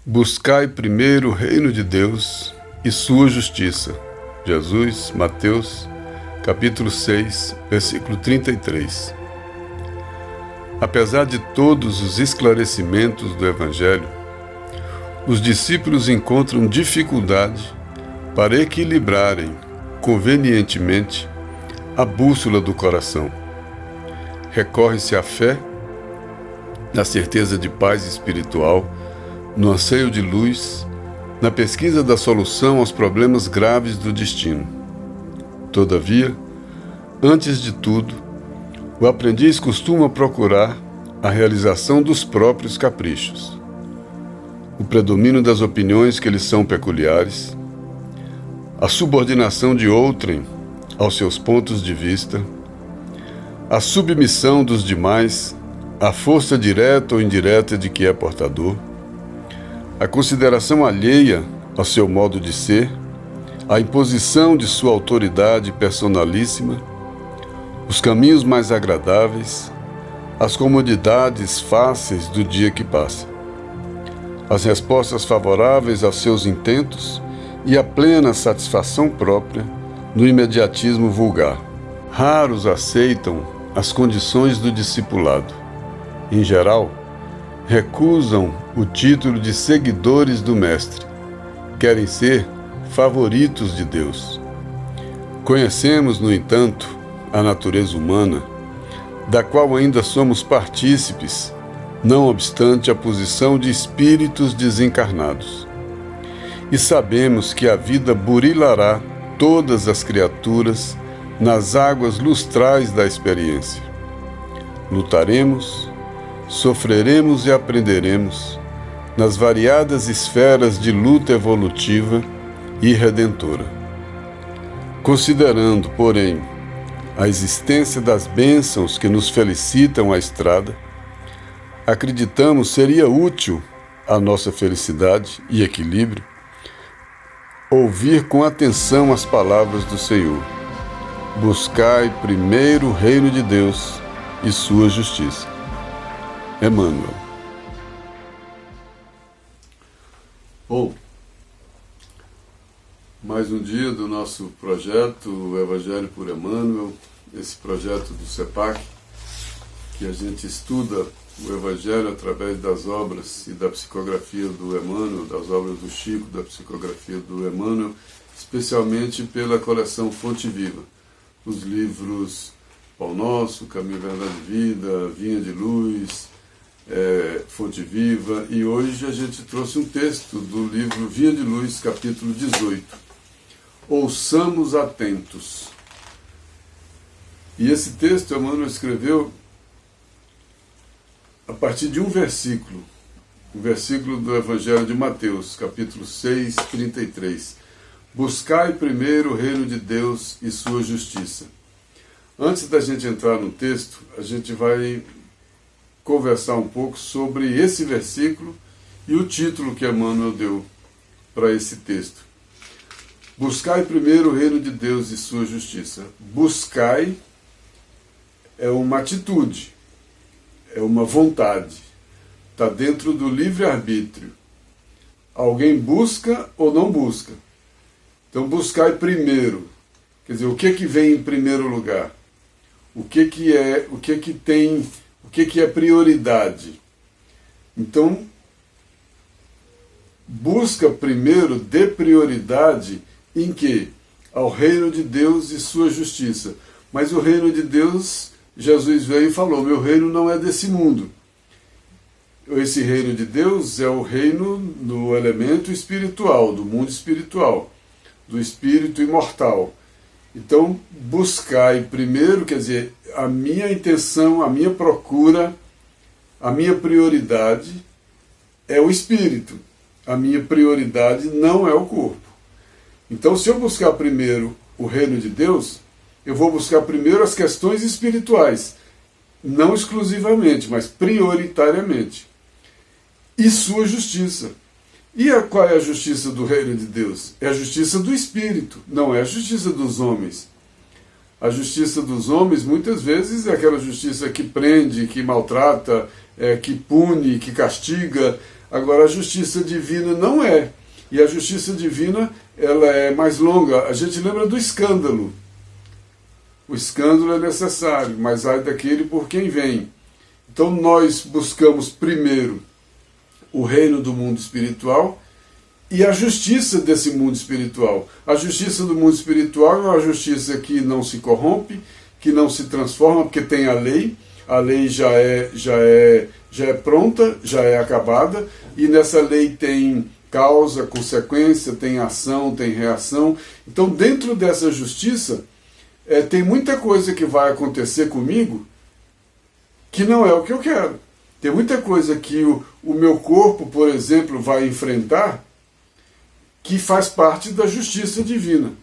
Buscai primeiro o reino de Deus e sua justiça. Jesus, Mateus, capítulo 6, versículo 33. Apesar de todos os esclarecimentos do Evangelho, os discípulos encontram dificuldade para equilibrarem convenientemente a bússola do coração. Recorre-se à fé, na certeza de paz espiritual, no anseio de luz, na pesquisa da solução aos problemas graves do destino. Todavia, antes de tudo, o aprendiz costuma procurar a realização dos próprios caprichos, o predomínio das opiniões que lhes são peculiares, a subordinação de outrem aos seus pontos de vista, a submissão dos demais à força direta ou indireta de que é portador, a consideração alheia ao seu modo de ser, a imposição de sua autoridade personalíssima, os caminhos mais agradáveis, as comodidades fáceis do dia que passa, as respostas favoráveis aos seus intentos e a plena satisfação própria no imediatismo vulgar. Raros aceitam as condições do discipulado. Em geral, recusam o título de seguidores do Mestre. Querem ser favoritos de Deus. Conhecemos, no entanto, a natureza humana, da qual ainda somos partícipes, não obstante a posição de espíritos desencarnados. E sabemos que a vida burilará todas as criaturas nas águas lustrais da experiência. Lutaremos, sofreremos e aprenderemos nas variadas esferas de luta evolutiva e redentora. Considerando, porém, a existência das bênçãos que nos felicitam a estrada, acreditamos seria útil à nossa felicidade e equilíbrio ouvir com atenção as palavras do Senhor. Buscai primeiro o reino de Deus e sua justiça. Emmanuel. Bom, mais um dia do nosso projeto, o Evangelho por Emmanuel, esse projeto do CEPAC, que a gente estuda o Evangelho através das obras e da psicografia do Emmanuel, das obras do Chico, da psicografia do Emmanuel, especialmente pela coleção Fonte Viva, os livros Pão Nosso, Caminho, Verdade e Vida, Vinha de Luz, Fonte Viva, e hoje a gente trouxe um texto do livro Vinha de Luz, capítulo 18. Ouçamos atentos. E esse texto Emmanuel escreveu a partir de um versículo, o versículo do Evangelho de Mateus, capítulo 6, 33. Buscai primeiro o reino de Deus e sua justiça. Antes da gente entrar no texto, a gente vai conversar um pouco sobre esse versículo e o título que Emmanuel deu para esse texto. Buscai primeiro o reino de Deus e sua justiça. Buscai é uma atitude, é uma vontade, está dentro do livre-arbítrio. Alguém busca ou não busca. Então buscai primeiro, quer dizer, o que vem em primeiro lugar? O que é prioridade? Então, busca primeiro, dê prioridade em quê? Ao reino de Deus e sua justiça. Mas o reino de Deus, Jesus veio e falou, meu reino não é desse mundo. Esse reino de Deus é o reino do elemento espiritual, do mundo espiritual, do espírito imortal. Então, buscai primeiro, quer dizer, a minha intenção, a minha procura, a minha prioridade é o espírito. A minha prioridade não é o corpo. Então, se eu buscar primeiro o reino de Deus, eu vou buscar primeiro as questões espirituais, não exclusivamente, mas prioritariamente. E sua justiça. E qual é a justiça do reino de Deus? É a justiça do Espírito, não é a justiça dos homens. A justiça dos homens, muitas vezes, é aquela justiça que prende, que maltrata, que pune, que castiga. Agora, a justiça divina não é. E a justiça divina, ela é mais longa. A gente lembra do escândalo. O escândalo é necessário, mas ai daquele por quem vem. Então, nós buscamos primeiro o reino do mundo espiritual e a justiça desse mundo espiritual. A justiça do mundo espiritual é uma justiça que não se corrompe, que não se transforma, porque tem a lei já é pronta, já é acabada, e nessa lei tem causa, consequência, tem ação, tem reação. Então, dentro dessa justiça, tem muita coisa que vai acontecer comigo que não é o que eu quero. Tem muita coisa que o meu corpo, por exemplo, vai enfrentar que faz parte da justiça divina.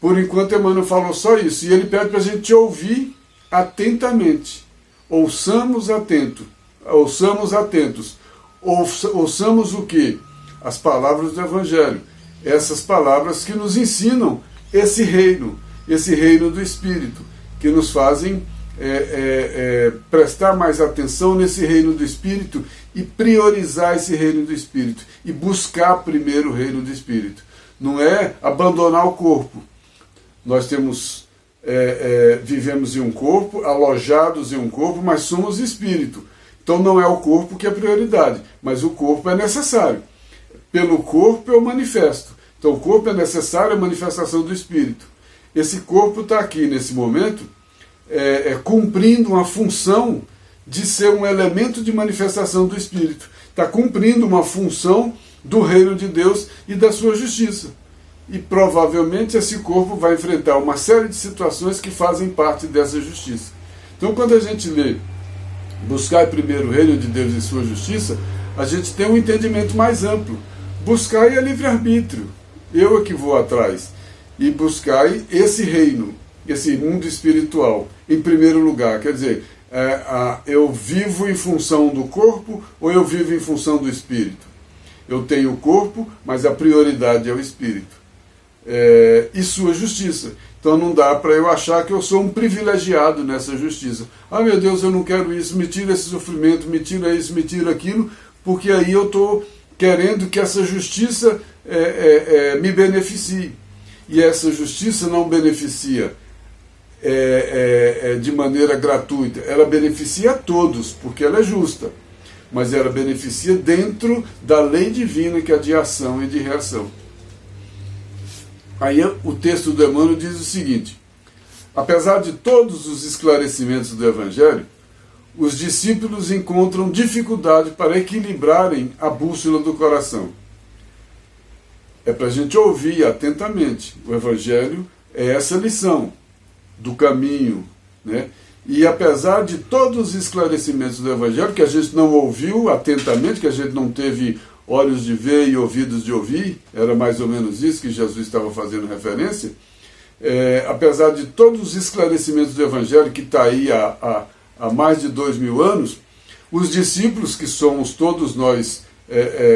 Por enquanto, Emmanuel falou só isso. E ele pede para a gente ouvir atentamente. Ouçamos atentos. Ouçamos o quê? As palavras do Evangelho. Essas palavras que nos ensinam esse reino do Espírito, que nos fazem prestar mais atenção nesse reino do Espírito e priorizar esse reino do Espírito e buscar primeiro o reino do Espírito. Não é abandonar o corpo. Nós vivemos em um corpo, alojados em um corpo, mas somos espírito. Então não é o corpo que é prioridade, mas o corpo é necessário. Pelo corpo eu manifesto. Então o corpo é necessário, a manifestação do Espírito. Esse corpo está aqui nesse momento cumprindo uma função de ser um elemento de manifestação do Espírito. Está cumprindo uma função do reino de Deus e da sua justiça. E provavelmente esse corpo vai enfrentar uma série de situações que fazem parte dessa justiça. Então, quando a gente lê buscar primeiro o reino de Deus e sua justiça, a gente tem um entendimento mais amplo. Buscar é livre-arbítrio. Eu é que vou atrás. E buscar esse reino, esse mundo espiritual, em primeiro lugar. Quer dizer, eu vivo em função do corpo ou eu vivo em função do espírito? Eu tenho o corpo, mas a prioridade é o espírito. E sua justiça. Então não dá para eu achar que eu sou um privilegiado nessa justiça. Ah, meu Deus, eu não quero isso, me tira esse sofrimento, me tira isso, me tira aquilo, porque aí eu estou querendo que essa justiça me beneficie. E essa justiça não beneficia de maneira gratuita. Ela beneficia a todos, porque ela é justa. Mas ela beneficia dentro da lei divina, que é a de ação e de reação. Aí o texto do Emmanuel diz o seguinte: apesar de todos os esclarecimentos do Evangelho, os discípulos encontram dificuldade para equilibrarem a bússola do coração. É para a gente ouvir atentamente. O Evangelho é essa lição do caminho, né? E apesar de todos os esclarecimentos do Evangelho, que a gente não ouviu atentamente, que a gente não teve olhos de ver e ouvidos de ouvir, era mais ou menos isso que Jesus estava fazendo referência, apesar de todos os esclarecimentos do Evangelho, que está aí há mais de 2000 anos, os discípulos, que somos todos nós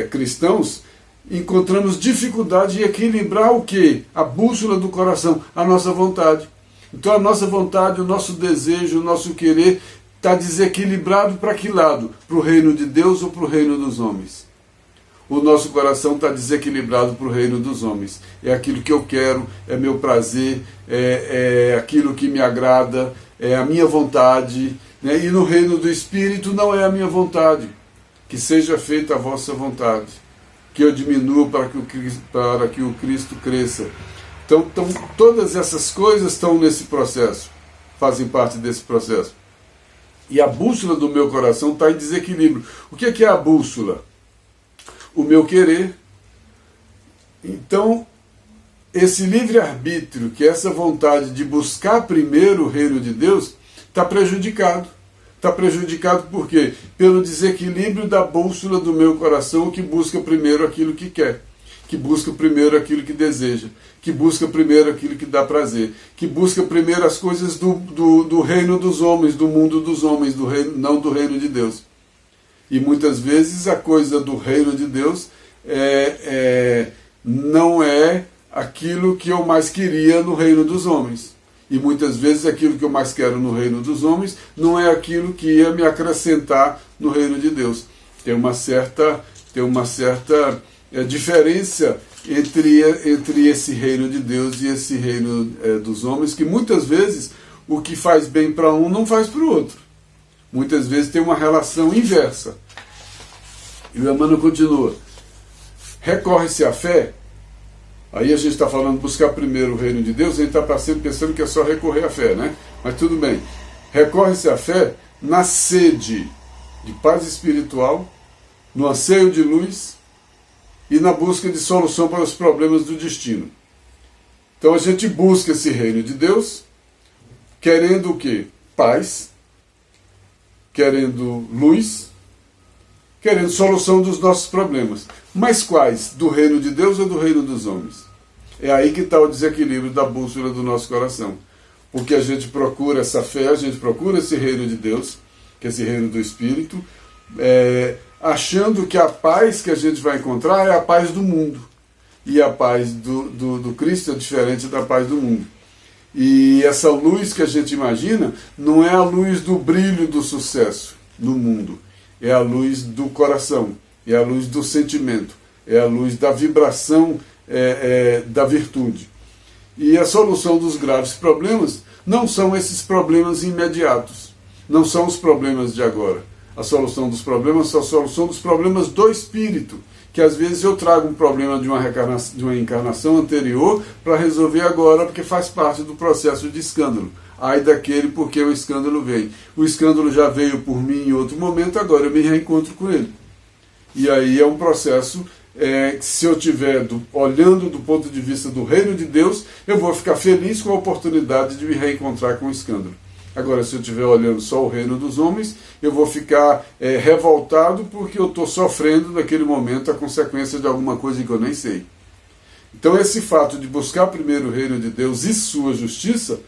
cristãos, encontramos dificuldade em equilibrar o quê? A bússola do coração, a nossa vontade. Então a nossa vontade, o nosso desejo, o nosso querer está desequilibrado para que lado? Para o reino de Deus ou para o reino dos homens? O nosso coração está desequilibrado para o reino dos homens. É aquilo que eu quero, é meu prazer, é aquilo que me agrada, é a minha vontade, né? E no reino do Espírito não é a minha vontade. Que seja feita a vossa vontade. Que eu diminua para que o Cristo cresça. Então, todas essas coisas estão nesse processo, fazem parte desse processo. E a bússola do meu coração está em desequilíbrio. O que é a bússola? O meu querer. Então, esse livre-arbítrio, que é essa vontade de buscar primeiro o reino de Deus, está prejudicado. Está prejudicado por quê? Pelo desequilíbrio da bússola do meu coração, que busca primeiro aquilo que quer, que busca primeiro aquilo que deseja, que busca primeiro aquilo que dá prazer, que busca primeiro as coisas do reino dos homens, do mundo dos homens, do reino, não do reino de Deus. E muitas vezes a coisa do reino de Deus não é aquilo que eu mais queria no reino dos homens. E muitas vezes aquilo que eu mais quero no reino dos homens não é aquilo que ia me acrescentar no reino de Deus. Tem uma certa diferença entre esse reino de Deus e esse reino dos homens, que muitas vezes o que faz bem para um não faz para o outro. Muitas vezes tem uma relação inversa. E o Emmanuel continua. Recorre-se à fé. Aí a gente está falando buscar primeiro o reino de Deus, a gente está pensando que é só recorrer à fé, né? Mas tudo bem. Recorre-se à fé na sede de paz espiritual, no anseio de luz e na busca de solução para os problemas do destino. Então a gente busca esse reino de Deus, querendo o quê? Paz, querendo luz, querendo solução dos nossos problemas. Mas quais? Do reino de Deus ou do reino dos homens? É aí que está o desequilíbrio da bússola do nosso coração. Porque a gente procura essa fé, a gente procura esse reino de Deus, que é esse reino do Espírito, achando que a paz que a gente vai encontrar é a paz do mundo. E a paz do Cristo é diferente da paz do mundo. E essa luz que a gente imagina não é a luz do brilho do sucesso no mundo. É a luz do coração, é a luz do sentimento, é a luz da vibração da virtude. E a solução dos graves problemas não são esses problemas imediatos, não são os problemas de agora. A solução dos problemas é a solução dos problemas do espírito, que às vezes eu trago um problema de uma encarnação anterior para resolver agora, porque faz parte do processo de escândalo. Ai daquele porque o escândalo veio. O escândalo já veio por mim em outro momento, agora eu me reencontro com ele. E aí é um processo que se eu estiver olhando do ponto de vista do reino de Deus, eu vou ficar feliz com a oportunidade de me reencontrar com o escândalo. Agora, se eu estiver olhando só o reino dos homens, eu vou ficar revoltado porque eu estou sofrendo naquele momento a consequência de alguma coisa que eu nem sei. Então esse fato de buscar primeiro o reino de Deus e sua justiça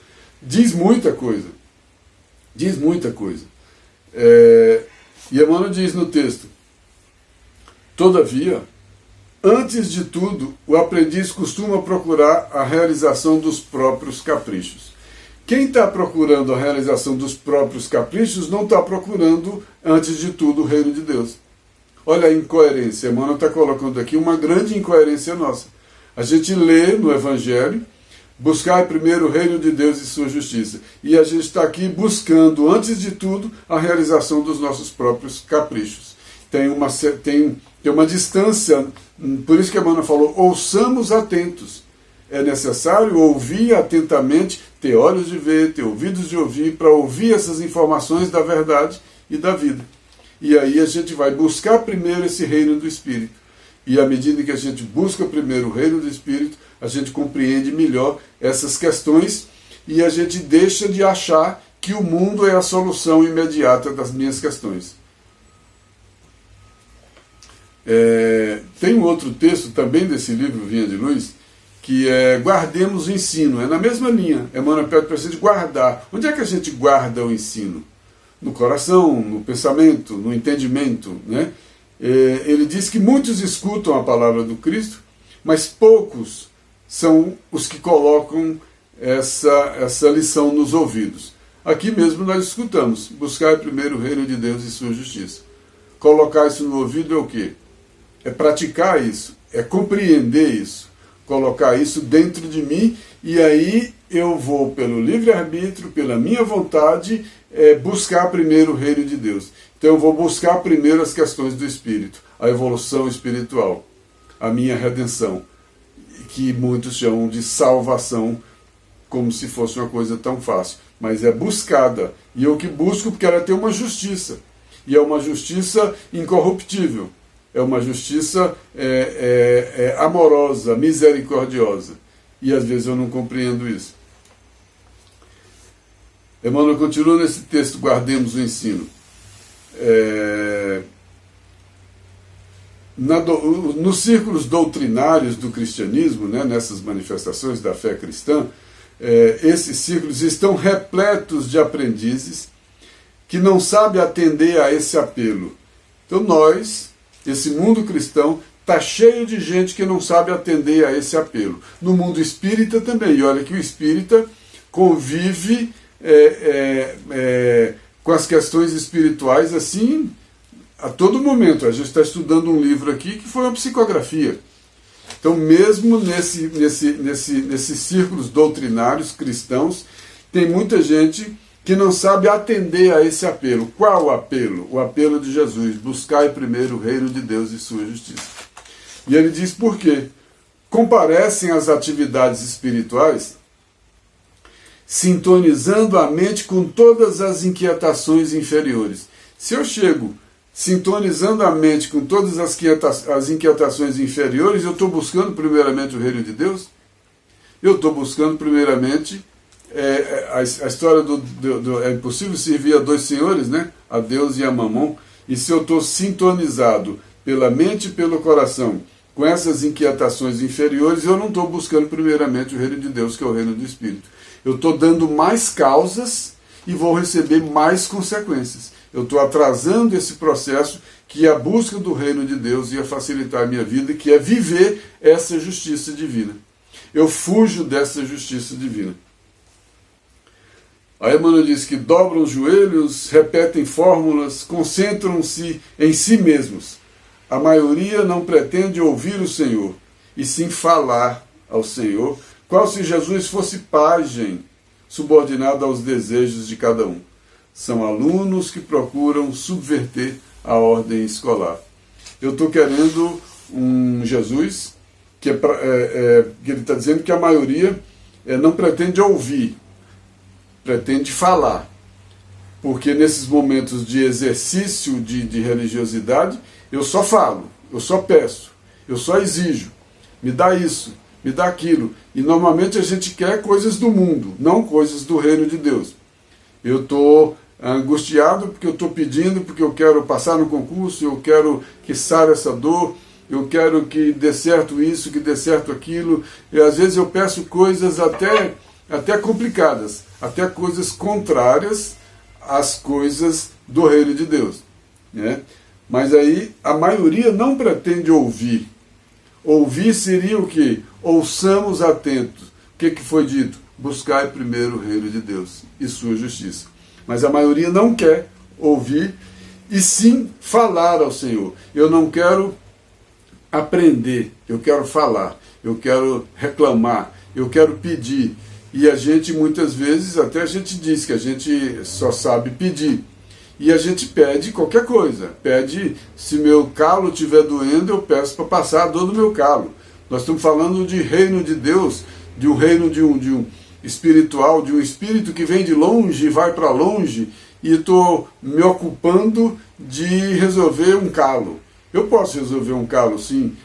diz muita coisa. Diz muita coisa. E Emmanuel diz no texto: todavia, antes de tudo, o aprendiz costuma procurar a realização dos próprios caprichos. Quem está procurando a realização dos próprios caprichos não está procurando, antes de tudo, o reino de Deus. Olha a incoerência. Emmanuel está colocando aqui uma grande incoerência nossa. A gente lê no Evangelho: buscar primeiro o reino de Deus e sua justiça. E a gente está aqui buscando, antes de tudo, a realização dos nossos próprios caprichos. Tem uma distância, por isso que Emmanuel falou: ouçamos atentos. É necessário ouvir atentamente, ter olhos de ver, ter ouvidos de ouvir, para ouvir essas informações da verdade e da vida. E aí a gente vai buscar primeiro esse reino do Espírito. E à medida que a gente busca primeiro o reino do Espírito, a gente compreende melhor essas questões e a gente deixa de achar que o mundo é a solução imediata das minhas questões. Tem um outro texto também desse livro, Vinha de Luz, que é guardemos o ensino. É na mesma linha. Emmanuel pede para a gente guardar. Onde é que a gente guarda o ensino? No coração, no pensamento, no entendimento, né? Ele diz que muitos escutam a palavra do Cristo, mas poucos são os que colocam essa lição nos ouvidos. Aqui mesmo nós escutamos: buscar primeiro o reino de Deus e sua justiça. Colocar isso no ouvido é o quê? É praticar isso, é compreender isso, colocar isso dentro de mim, e aí eu vou, pelo livre-arbítrio, pela minha vontade, buscar primeiro o reino de Deus. Então eu vou buscar primeiro as questões do Espírito, a evolução espiritual, a minha redenção, que muitos chamam de salvação, como se fosse uma coisa tão fácil, mas é buscada, e eu que busco porque ela tem uma justiça, e é uma justiça incorruptível, é uma justiça amorosa, misericordiosa, e às vezes eu não compreendo isso. Emmanuel continua nesse texto: guardemos o ensino. Nos círculos doutrinários do cristianismo, né, nessas manifestações da fé cristã, esses círculos estão repletos de aprendizes que não sabem atender a esse apelo. Então esse mundo cristão, está cheio de gente que não sabe atender a esse apelo. No mundo espírita também. E olha que o espírita convive com as questões espirituais assim a todo momento. A gente está estudando um livro aqui que foi uma psicografia. Então, mesmo nesses círculos doutrinários cristãos, tem muita gente que não sabe atender a esse apelo. Qual o apelo? O apelo de Jesus: buscai primeiro o reino de Deus e sua justiça. E ele diz por quê? Comparecem às atividades espirituais sintonizando a mente com todas as inquietações inferiores. Se eu chego sintonizando a mente com todas as inquietações inferiores, eu estou buscando primeiramente o reino de Deus? Eu estou buscando primeiramente a história é impossível servir a dois senhores, né? A Deus e a Mamon. E se eu estou sintonizado pela mente e pelo coração com essas inquietações inferiores, eu não estou buscando primeiramente o reino de Deus, que é o reino do Espírito. Eu estou dando mais causas e vou receber mais consequências. Eu estou atrasando esse processo que é a busca do reino de Deus ia facilitar a minha vida, que é viver essa justiça divina. Eu fujo dessa justiça divina. A Emmanuel diz que dobram os joelhos, repetem fórmulas, concentram-se em si mesmos. A maioria não pretende ouvir o Senhor, e sim falar ao Senhor, qual se Jesus fosse pajem, subordinado aos desejos de cada um. São alunos que procuram subverter a ordem escolar. Eu estou querendo um Jesus que ele está dizendo que a maioria não pretende ouvir, pretende falar. Porque nesses momentos de exercício de religiosidade, eu só falo, eu só peço, eu só exijo. Me dá isso, me dá aquilo. E normalmente a gente quer coisas do mundo, não coisas do reino de Deus. Eu estou angustiado porque eu estou pedindo, porque eu quero passar no concurso, eu quero que saia essa dor, eu quero que dê certo isso, que dê certo aquilo. E às vezes eu peço coisas até complicadas, até coisas contrárias às coisas do reino de Deus, né? Mas aí a maioria não pretende ouvir. Ouvir seria o quê? Ouçamos atentos. O que foi dito? Buscai primeiro o reino de Deus e sua justiça. Mas a maioria não quer ouvir e sim falar ao Senhor. Eu não quero aprender, eu quero falar, eu quero reclamar, eu quero pedir. E a gente muitas vezes, até a gente diz que a gente só sabe pedir. E a gente pede qualquer coisa. Pede, se meu calo estiver doendo, eu peço para passar a dor do meu calo. Nós estamos falando de reino de Deus, de um reino de um espiritual, de um espírito que vem de longe e vai para longe, e estou me ocupando de resolver um calo. Eu posso resolver um calo, sim.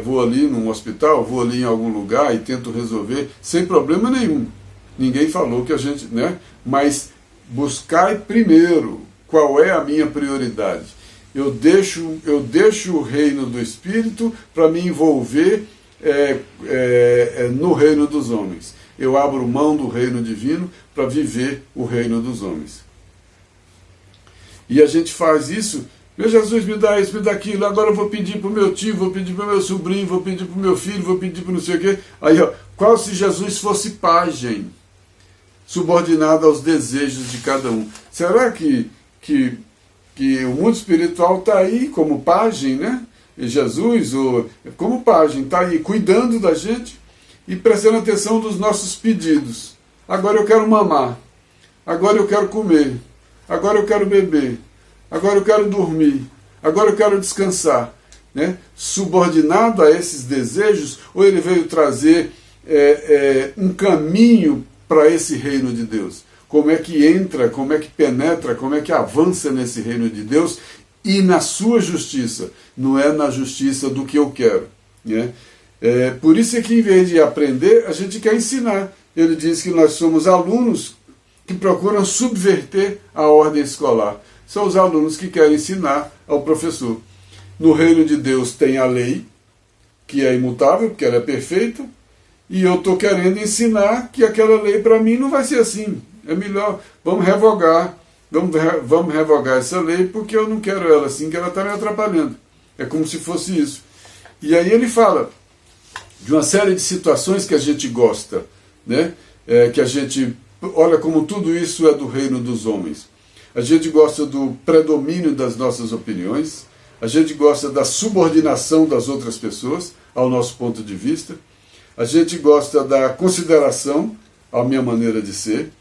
Vou ali num hospital, vou ali em algum lugar e tento resolver sem problema nenhum. Ninguém falou que a gente, né? Mas buscai primeiro. Qual é a minha prioridade? Eu deixo o reino do Espírito para me envolver no reino dos homens. Eu abro mão do reino divino para viver o reino dos homens. E a gente faz isso. Meu Jesus, me dá isso, me dá aquilo. Agora eu vou pedir para o meu tio, vou pedir para o meu sobrinho, vou pedir para o meu filho, vou pedir para não sei o quê. Aí, ó, qual se Jesus fosse pajem, subordinado aos desejos de cada um? Será que o mundo espiritual está aí como pajem, né? E Jesus, como pajem, está aí cuidando da gente e prestando atenção dos nossos pedidos. Agora eu quero mamar, agora eu quero comer, agora eu quero beber, agora eu quero dormir, agora eu quero descansar, né? Subordinado a esses desejos, ou ele veio trazer um caminho para esse reino de Deus? Como é que entra, como é que penetra, como é que avança nesse reino de Deus e na sua justiça, não é na justiça do que eu quero, né? Por isso é que em vez de aprender, a gente quer ensinar. Ele diz que nós somos alunos que procuram subverter a ordem escolar. São os alunos que querem ensinar ao professor. No reino de Deus tem a lei, que é imutável, porque ela é perfeita, e eu estou querendo ensinar que aquela lei para mim não vai ser assim. É melhor, vamos revogar essa lei, porque eu não quero ela assim, que ela está me atrapalhando. É como se fosse isso. E aí ele fala de uma série de situações que a gente gosta, né? Que a gente olha como tudo isso é do reino dos homens. A gente gosta do predomínio das nossas opiniões, a gente gosta da subordinação das outras pessoas ao nosso ponto de vista, a gente gosta da consideração à minha maneira de ser,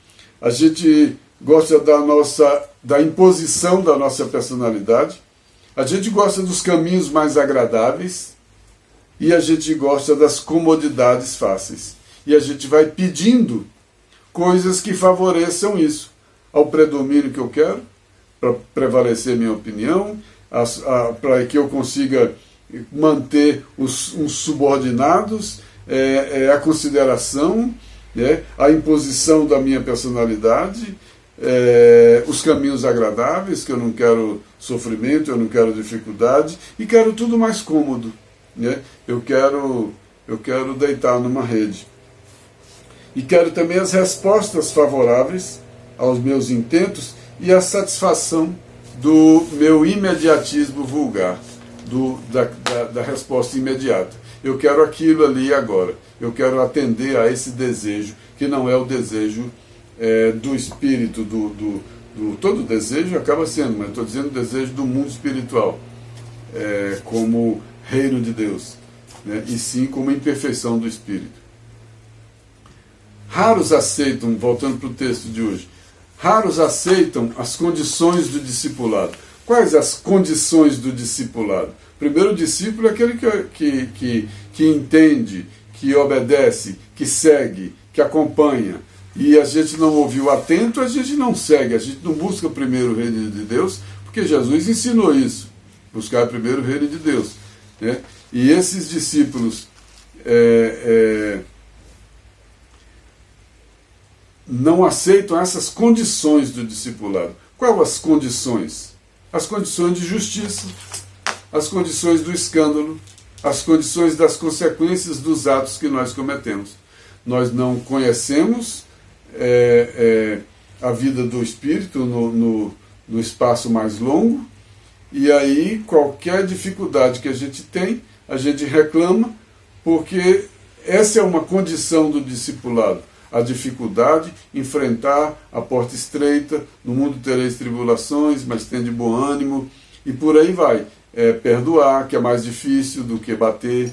a gente gosta da imposição da nossa personalidade, a gente gosta dos caminhos mais agradáveis e a gente gosta das comodidades fáceis. E a gente vai pedindo coisas que favoreçam isso, ao predomínio que eu quero, para prevalecer minha opinião, para que eu consiga manter uns subordinados, a consideração, a imposição da minha personalidade, os caminhos agradáveis, que eu não quero sofrimento, eu não quero dificuldade, e quero tudo mais cômodo. Eu quero deitar numa rede. E quero também as respostas favoráveis aos meus intentos e a satisfação do meu imediatismo vulgar, da resposta imediata. Eu quero aquilo ali agora. Eu quero atender a esse desejo, que não é o desejo do espírito, todo desejo acaba sendo, mas estou dizendo o desejo do mundo espiritual, como reino de Deus, e sim como imperfeição do espírito. Raros aceitam, voltando para o texto de hoje, raros aceitam as condições do discipulado. Quais as condições do discipulado? Primeiro, o discípulo é aquele que entende, que obedece, que segue, que acompanha. E a gente não ouviu atento, a gente não segue, a gente não busca primeiro o reino de Deus, porque Jesus ensinou isso, buscar primeiro o reino de Deus. E esses discípulos não aceitam essas condições do discipulado. Quais as condições? As condições de justiça, as condições do escândalo, as condições das consequências dos atos que nós cometemos. Nós não conhecemos a vida do Espírito no espaço mais longo, e aí qualquer dificuldade que a gente tem, a gente reclama, porque essa é uma condição do discipulado. A dificuldade, enfrentar a porta estreita, no mundo tereis tribulações, mas tende bom ânimo, e por aí vai. Perdoar, que é mais difícil do que bater,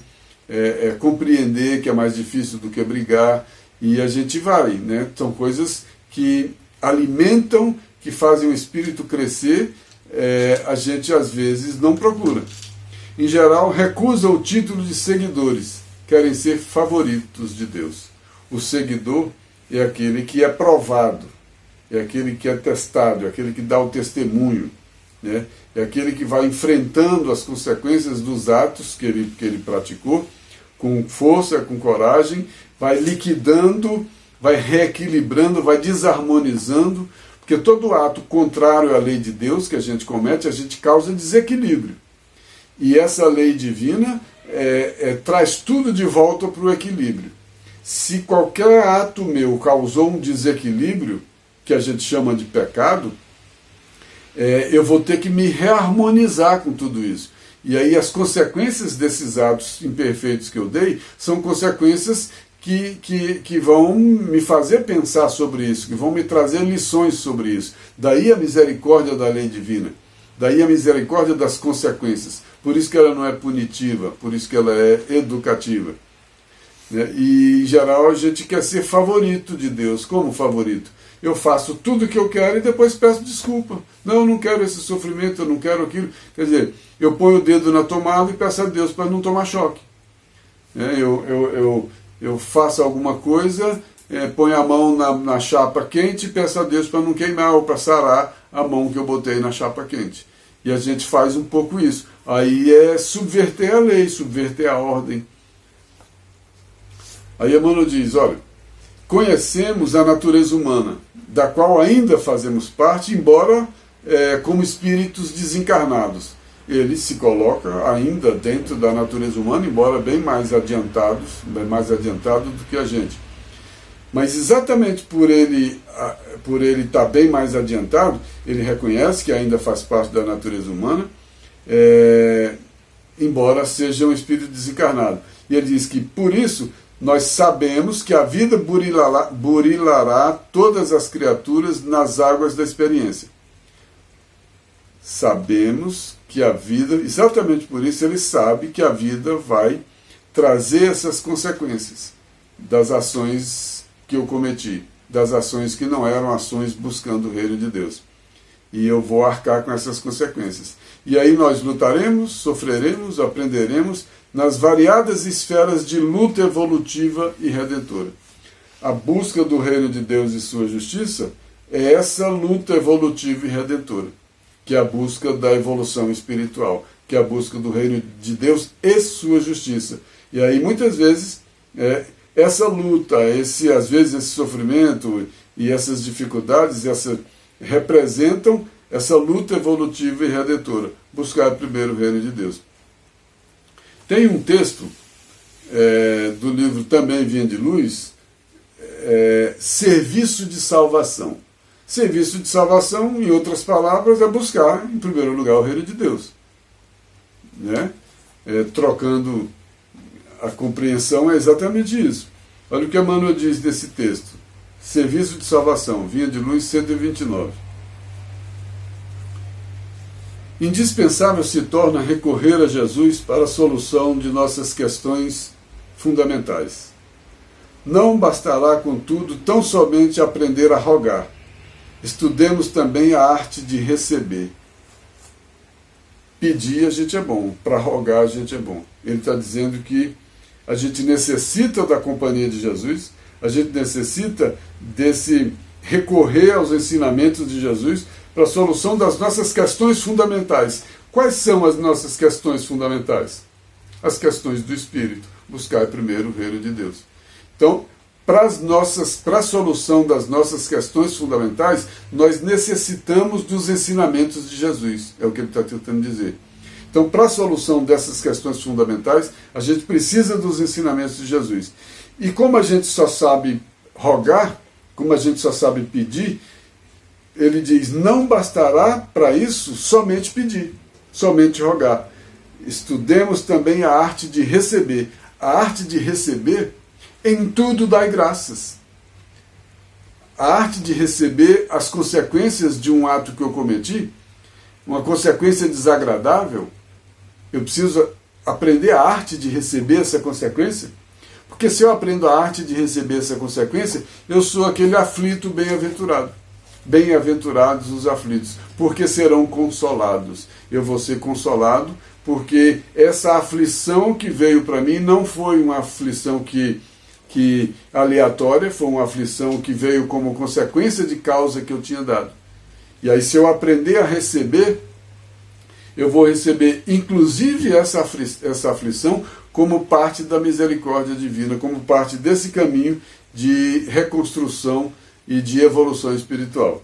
compreender, que é mais difícil do que brigar, e a gente vai, São coisas que alimentam, que fazem o espírito crescer, a gente às vezes não procura. Em geral, recusa o título de seguidores, querem ser favoritos de Deus. O seguidor é aquele que é provado, é aquele que é testado, é aquele que dá o testemunho, é aquele que vai enfrentando as consequências dos atos que ele praticou, com força, com coragem, vai liquidando, vai reequilibrando, vai desarmonizando, porque todo ato contrário à lei de Deus que a gente comete, a gente causa desequilíbrio. E essa lei divina traz tudo de volta para o equilíbrio. Se qualquer ato meu causou um desequilíbrio, que a gente chama de pecado, eu vou ter que me reharmonizar com tudo isso. E aí as consequências desses atos imperfeitos que eu dei são consequências que vão me fazer pensar sobre isso, que vão me trazer lições sobre isso. Daí a misericórdia da lei divina, daí a misericórdia das consequências. Por isso que ela não é punitiva, por isso que ela é educativa. E em geral a gente quer ser favorito de Deus. Como favorito? Eu faço tudo o que eu quero e depois peço desculpa. Não, eu não quero esse sofrimento, eu não quero aquilo. Quer dizer, eu ponho o dedo na tomada e peço a Deus para não tomar choque. Eu faço alguma coisa, ponho a mão na chapa quente e peço a Deus para não queimar ou para sarar a mão que eu botei na chapa quente. E a gente faz um pouco isso. Aí é subverter a lei, subverter a ordem. Aí Emmanuel diz, olha, conhecemos a natureza humana, da qual ainda fazemos parte, embora como espíritos desencarnados. Ele se coloca ainda dentro da natureza humana, embora bem mais adiantado do que a gente. Mas exatamente por ele estar bem mais adiantado, ele reconhece que ainda faz parte da natureza humana, embora seja um espírito desencarnado. E ele diz que, por isso, Nós sabemos que a vida burilará todas as criaturas nas águas da experiência. Sabemos que a vida, exatamente por isso ele sabe que a vida vai trazer essas consequências das ações que eu cometi, das ações que não eram ações buscando o reino de Deus. E eu vou arcar com essas consequências. E aí nós lutaremos, sofreremos, aprenderemos nas variadas esferas de luta evolutiva e redentora. A busca do reino de Deus e sua justiça é essa luta evolutiva e redentora, que é a busca da evolução espiritual, que é a busca do reino de Deus e sua justiça. E aí muitas vezes essa luta, às vezes esse sofrimento e essas dificuldades representam essa luta evolutiva e redentora, buscar primeiro o reino de Deus. Tem um texto do livro Também Vinha de Luz, Serviço de Salvação. Serviço de salvação, em outras palavras, é buscar, em primeiro lugar, o reino de Deus. Né? Trocando a compreensão, é exatamente isso. Olha o que Emmanuel diz desse texto. Serviço de salvação, Vinha de Luz 129. Indispensável se torna recorrer a Jesus para a solução de nossas questões fundamentais. Não bastará, contudo, tão somente aprender a rogar. Estudemos também a arte de receber. Pedir a gente é bom, para rogar a gente é bom. Ele está dizendo que a gente necessita da companhia de Jesus, a gente necessita desse recorrer aos ensinamentos de Jesus para a solução das nossas questões fundamentais. Quais são as nossas questões fundamentais? As questões do Espírito. Buscar primeiro o reino de Deus. Então, para a solução das nossas questões fundamentais, nós necessitamos dos ensinamentos de Jesus. É o que ele está tentando dizer. Então, para a solução dessas questões fundamentais, a gente precisa dos ensinamentos de Jesus. E como a gente só sabe rogar, como a gente só sabe pedir, ele diz, não bastará para isso somente pedir, somente rogar. Estudemos também a arte de receber. A arte de receber, em tudo dai graças. A arte de receber as consequências de um ato que eu cometi, uma consequência desagradável, eu preciso aprender a arte de receber essa consequência, porque se eu aprendo a arte de receber essa consequência, eu sou aquele aflito bem-aventurado. Bem-aventurados os aflitos, porque serão consolados. Eu vou ser consolado, porque essa aflição que veio para mim não foi uma aflição que aleatória, foi uma aflição que veio como consequência de causa que eu tinha dado. E aí, se eu aprender a receber, eu vou receber inclusive essa aflição como parte da misericórdia divina, como parte desse caminho de reconstrução e de evolução espiritual.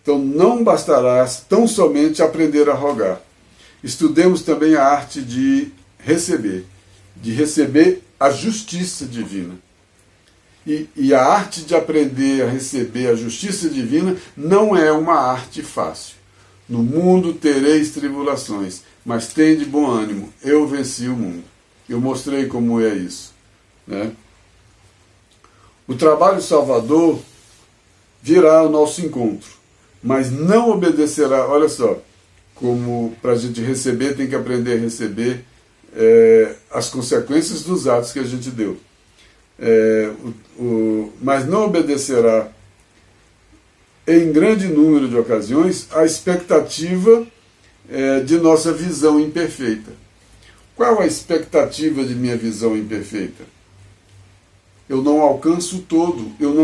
Então não bastará tão somente aprender a rogar. Estudemos também a arte de receber a justiça divina. E a arte de aprender a receber a justiça divina não é uma arte fácil. No mundo tereis tribulações, mas tende bom ânimo, eu venci o mundo. Eu mostrei como é isso. Né? O trabalho salvador virá ao nosso encontro, mas não obedecerá, olha só, como para a gente receber, tem que aprender a receber as consequências dos atos que a gente deu. Mas não obedecerá em grande número de ocasiões a expectativa de nossa visão imperfeita. Qual a expectativa de minha visão imperfeita? Eu não alcanço o todo, eu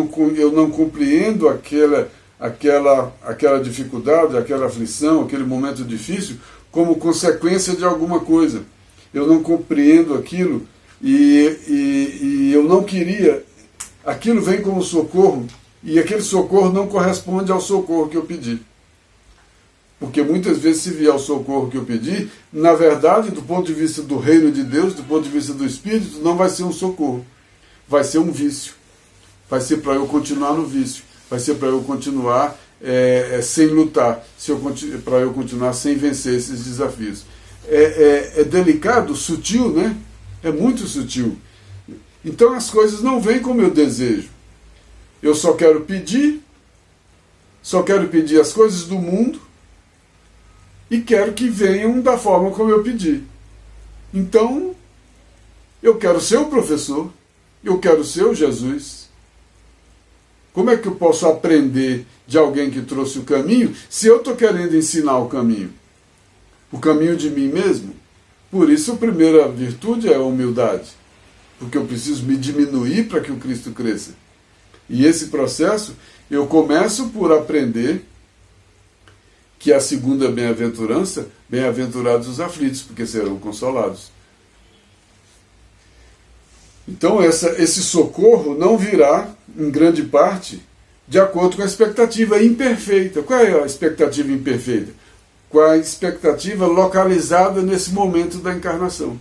não compreendo aquela dificuldade, aquela aflição, aquele momento difícil como consequência de alguma coisa. Eu não compreendo aquilo e eu não queria. Aquilo vem como socorro e aquele socorro não corresponde ao socorro que eu pedi. Porque muitas vezes, se vier o socorro que eu pedi, na verdade, do ponto de vista do reino de Deus, do ponto de vista do Espírito, não vai ser um socorro. Vai ser um vício. Vai ser para eu continuar no vício. Vai ser para eu continuar sem lutar. Para eu continuar sem vencer esses desafios. É delicado, sutil, né? É muito sutil. Então as coisas não vêm como eu desejo. Eu só quero pedir as coisas do mundo e quero que venham da forma como eu pedi. Então, eu quero ser o professor, eu quero ser o Jesus. Como é que eu posso aprender de alguém que trouxe o caminho se eu estou querendo ensinar o caminho? O caminho de mim mesmo? Por isso a primeira virtude é a humildade, porque eu preciso me diminuir para que o Cristo cresça. E esse processo eu começo por aprender que a segunda bem-aventurança, bem-aventurados os aflitos, porque serão consolados. Então esse socorro não virá, em grande parte, de acordo com a expectativa imperfeita. Qual é a expectativa imperfeita? Com a expectativa localizada nesse momento da encarnação.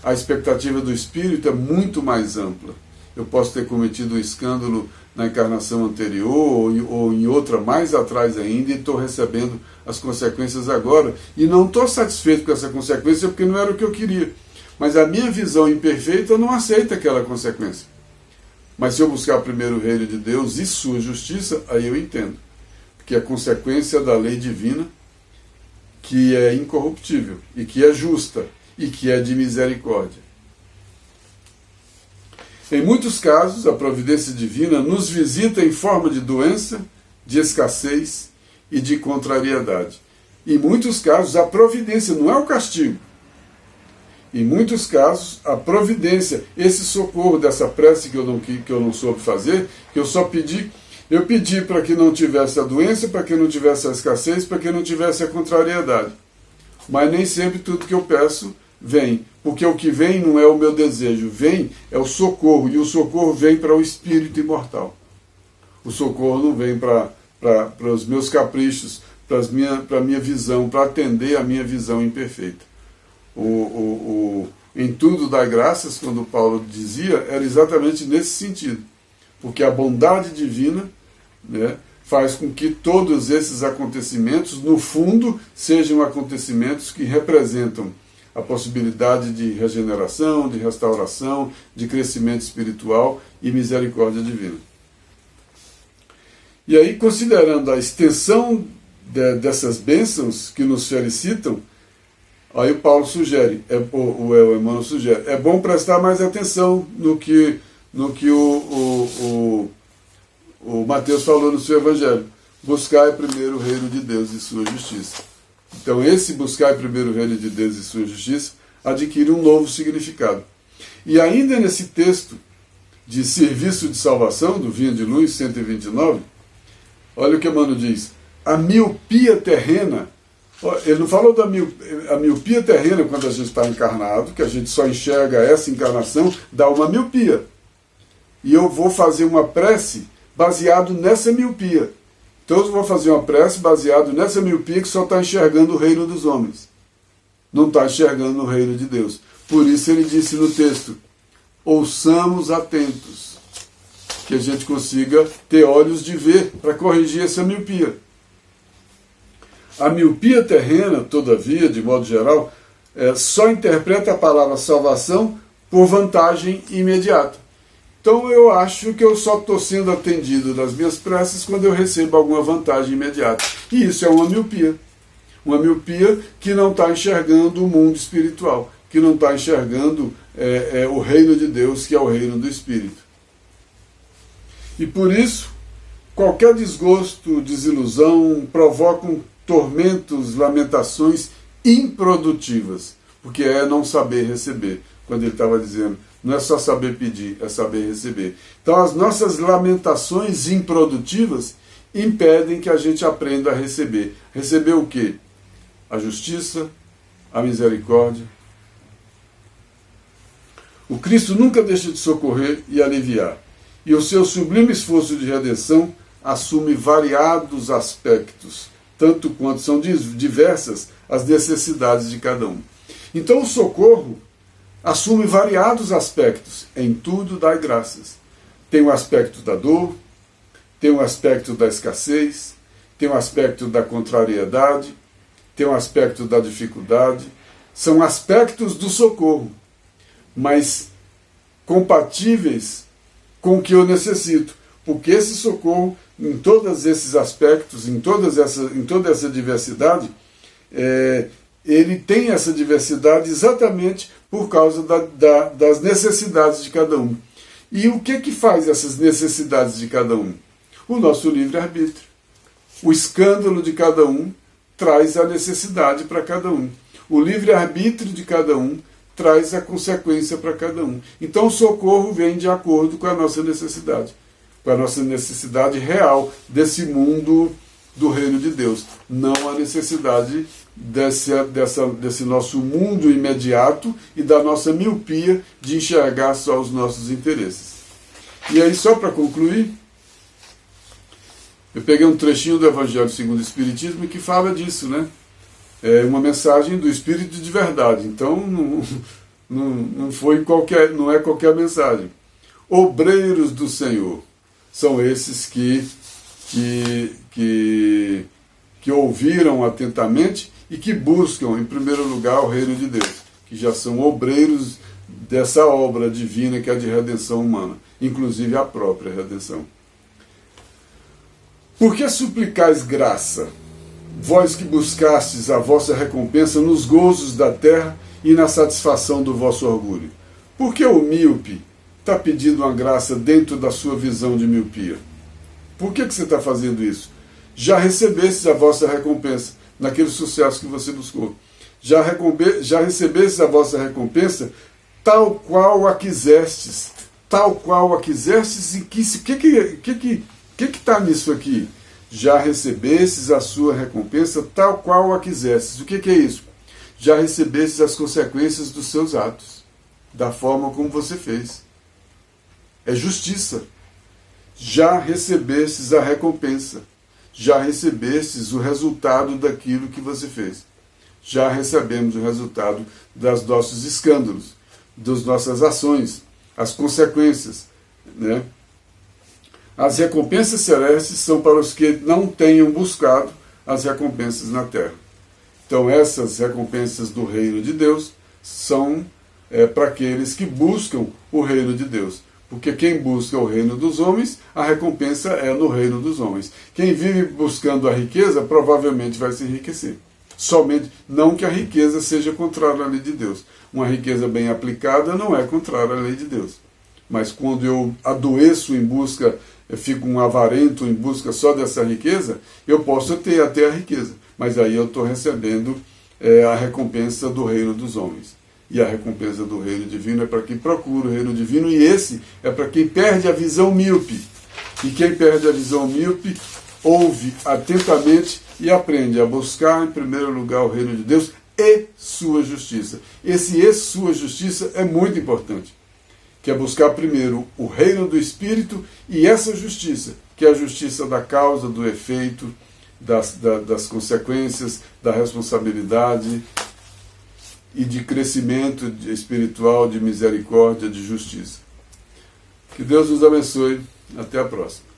A expectativa do espírito é muito mais ampla. Eu posso ter cometido um escândalo na encarnação anterior ou em outra mais atrás ainda e estou recebendo as consequências agora e não estou satisfeito com essa consequência porque não era o que eu queria. Mas a minha visão imperfeita não aceita aquela consequência. Mas se eu buscar primeiro o reino de Deus e sua justiça, aí eu entendo. Porque é consequência da lei divina, que é incorruptível, e que é justa, e que é de misericórdia. Em muitos casos, a providência divina nos visita em forma de doença, de escassez e de contrariedade. Em muitos casos, a providência não é o castigo. Em muitos casos, a providência, esse socorro dessa prece que eu não soube fazer, que eu só pedi, eu pedi para que não tivesse a doença, para que não tivesse a escassez, para que não tivesse a contrariedade. Mas nem sempre tudo que eu peço vem, porque o que vem não é o meu desejo, vem é o socorro, e o socorro vem para o espírito imortal. O socorro não vem para os meus caprichos, para a minha visão, para atender a minha visão imperfeita. Em tudo dai graças, quando Paulo dizia, era exatamente nesse sentido. Porque a bondade divina, né, faz com que todos esses acontecimentos, no fundo, sejam acontecimentos que representam a possibilidade de regeneração, de restauração, de crescimento espiritual e misericórdia divina. E aí, considerando a extensão dessas bênçãos que nos felicitam, aí o Paulo sugere, o Emmanuel sugere, é bom prestar mais atenção no que o Mateus falou no seu Evangelho. Buscai primeiro o reino de Deus e sua justiça. Então esse buscai primeiro o reino de Deus e sua justiça adquire um novo significado. E ainda nesse texto de serviço de salvação, do Vinha de Luz 129, olha o que Emmanuel diz, a miopia terrena. Ele não falou da miopia terrena quando a gente está encarnado, que a gente só enxerga essa encarnação, dá uma miopia. E eu vou fazer uma prece baseado nessa miopia. Então eu vou fazer uma prece baseado nessa miopia que só está enxergando o reino dos homens. Não está enxergando o reino de Deus. Por isso ele disse no texto, ouçamos atentos, que a gente consiga ter olhos de ver para corrigir essa miopia. A miopia terrena, todavia, de modo geral, só interpreta a palavra salvação por vantagem imediata. Então eu acho que eu só estou sendo atendido nas minhas preces quando eu recebo alguma vantagem imediata. E isso é uma miopia. Uma miopia que não está enxergando o mundo espiritual, que não está enxergando o reino de Deus, que é o reino do Espírito. E por isso, qualquer desgosto, desilusão, provocam tormentos, lamentações improdutivas, porque é não saber receber, quando ele estava dizendo, não é só saber pedir, é saber receber. Então as nossas lamentações improdutivas impedem que a gente aprenda a receber. Receber o quê? A justiça, a misericórdia. O Cristo nunca deixa de socorrer e aliviar, e o seu sublime esforço de redenção assume variados aspectos, tanto quanto são diversas as necessidades de cada um. Então o socorro assume variados aspectos, em tudo dai graças. Tem o aspecto da dor, tem o aspecto da escassez, tem o aspecto da contrariedade, tem o aspecto da dificuldade, são aspectos do socorro, mas compatíveis com o que eu necessito, porque esse socorro, em todos esses aspectos, em toda essa diversidade, ele tem essa diversidade exatamente por causa das necessidades de cada um. E o que faz essas necessidades de cada um? O nosso livre-arbítrio. O escândalo de cada um traz a necessidade para cada um. O livre-arbítrio de cada um traz a consequência para cada um. Então o socorro vem de acordo com a nossa necessidade, com a nossa necessidade real desse mundo do reino de Deus, não a necessidade desse nosso mundo imediato e da nossa miopia de enxergar só os nossos interesses. E aí, só para concluir, eu peguei um trechinho do Evangelho segundo o Espiritismo que fala disso, né? É uma mensagem do Espírito de verdade, então não é qualquer mensagem. Obreiros do Senhor são esses que ouviram atentamente e que buscam, em primeiro lugar, o reino de Deus, que já são obreiros dessa obra divina que é a de redenção humana, inclusive a própria redenção. Por que suplicais graça, vós que buscastes a vossa recompensa nos gozos da terra e na satisfação do vosso orgulho? Por que o míope está pedindo uma graça dentro da sua visão de miopia? Por que você está fazendo isso? Já recebestes a vossa recompensa naquele sucesso que você buscou. Já recebestes a vossa recompensa tal qual a quisestes. Tal qual a quisestes. E que está nisso aqui? Já recebestes a sua recompensa tal qual a quisestes. O que é isso? Já recebestes as consequências dos seus atos, da forma como você fez. É justiça. Já recebestes a recompensa. Já recebestes o resultado daquilo que você fez. Já recebemos o resultado dos nossos escândalos, das nossas ações, as consequências, né? As recompensas celestes são para os que não tenham buscado as recompensas na terra. Então essas recompensas do reino de Deus são para aqueles que buscam o reino de Deus. Porque quem busca o reino dos homens, a recompensa é no reino dos homens. Quem vive buscando a riqueza, provavelmente vai se enriquecer. Somente, não que a riqueza seja contrária à lei de Deus. Uma riqueza bem aplicada não é contrária à lei de Deus. Mas quando eu adoeço em busca, eu fico um avarento em busca só dessa riqueza, eu posso ter até a riqueza. Mas aí eu estou recebendo a recompensa do reino dos homens. E a recompensa do reino divino é para quem procura o reino divino, e esse é para quem perde a visão míope. E quem perde a visão míope ouve atentamente e aprende a buscar em primeiro lugar o reino de Deus e sua justiça. Esse e sua justiça é muito importante, que é buscar primeiro o reino do Espírito e essa justiça, que é a justiça da causa, do efeito, das consequências, da responsabilidade e de crescimento espiritual, de misericórdia, de justiça. Que Deus nos abençoe. Até a próxima.